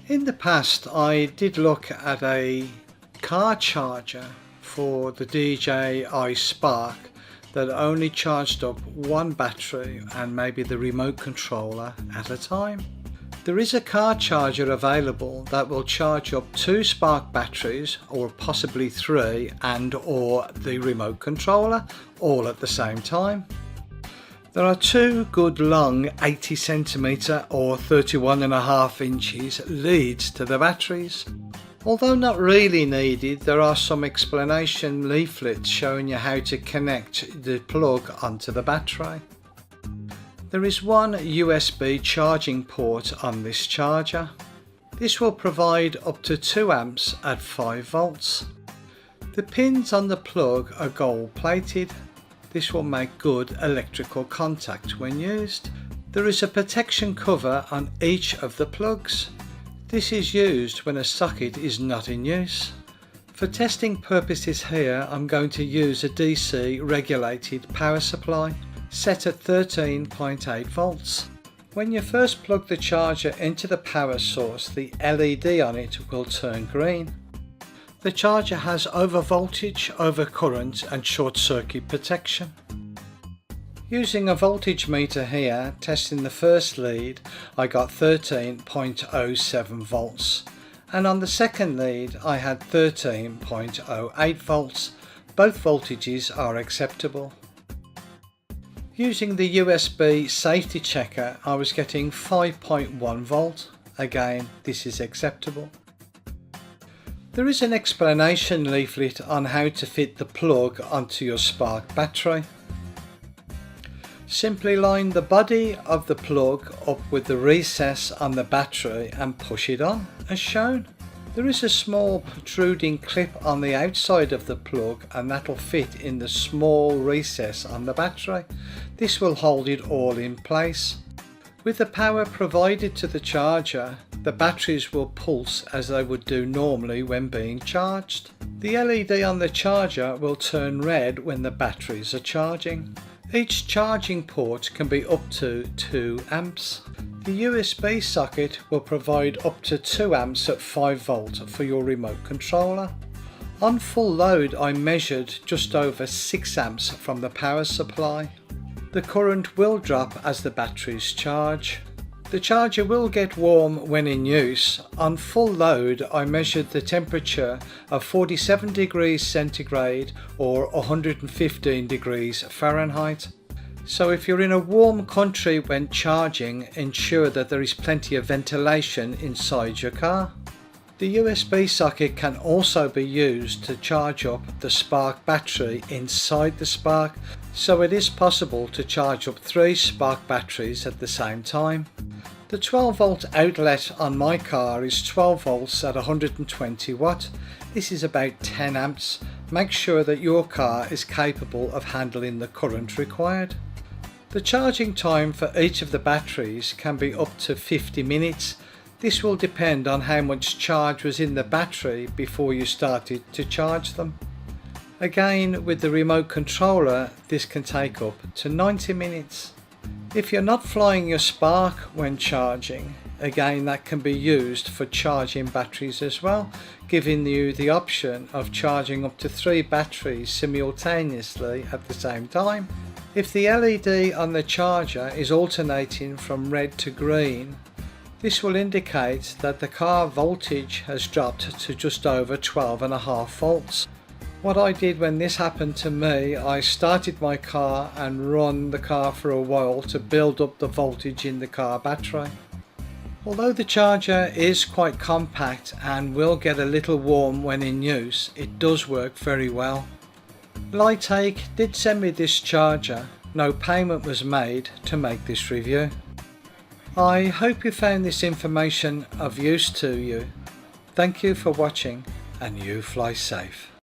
In the past I did look at a car charger for the DJI Spark that only charged up one battery and maybe the remote controller at a time. There is a car charger available that will charge up 2 Spark batteries, or possibly 3, and or the remote controller all at the same time. There are 2 good long 80cm or 31.5 inches leads to the batteries. Although not really needed, there are some explanation leaflets showing you how to connect the plug onto the battery. There is one USB charging port on this charger. This will provide up to 2 amps at 5 volts. The pins on the plug are gold plated. This will make good electrical contact when used. There is a protection cover on each of the plugs. This is used when a socket is not in use. For testing purposes here, I'm going to use a DC regulated power supply set at 13.8 volts. When you first plug the charger into the power source, the LED on it will turn green. The charger has over voltage, over current and short circuit protection. Using a voltage meter here, testing the first lead, I got 13.07 volts, and on the second lead I had 13.08 volts. Both voltages are acceptable. Using the USB safety checker, I was getting 5.1 volt. Again, this is acceptable. There is an explanation leaflet on how to fit the plug onto your Spark battery. Simply line the body of the plug up with the recess on the battery and push it on as shown. There is a small protruding clip on the outside of the plug, and that will fit in the small recess on the battery. This will hold it all in place. With the power provided to the charger, the batteries will pulse as they would do normally when being charged. The LED on the charger will turn red when the batteries are charging. Each charging port can be up to 2 amps. The USB socket will provide up to 2 amps at 5 volt for your remote controller. On full load I measured just over 6 amps from the power supply. The current will drop as the batteries charge. The charger will get warm when in use. On full load I measured the temperature of 47 degrees centigrade or 115 degrees Fahrenheit. So if you're in a warm country when charging, ensure that there is plenty of ventilation inside your car. The USB socket can also be used to charge up the Spark battery inside the Spark, so it is possible to charge up 3 Spark batteries at the same time. The 12 volt outlet on my car is 12 volts at 120 watt. This is about 10 amps. Make sure that your car is capable of handling the current required. The charging time for each of the batteries can be up to 50 minutes. This will depend on how much charge was in the battery before you started to charge them. Again, with the remote controller, this can take up to 90 minutes. If you're not flying your Spark when charging, again that can be used for charging batteries as well, giving you the option of charging up to 3 batteries simultaneously at the same time. If the LED on the charger is alternating from red to green, this will indicate that the car voltage has dropped to just over 12.5 volts. What I did when this happened to me, I started my car and run the car for a while to build up the voltage in the car battery. Although the charger is quite compact and will get a little warm when in use, it does work very well. Lightake did send me this charger. No payment was made to make this review. I hope you found this information of use to you. Thank you for watching, and you fly safe.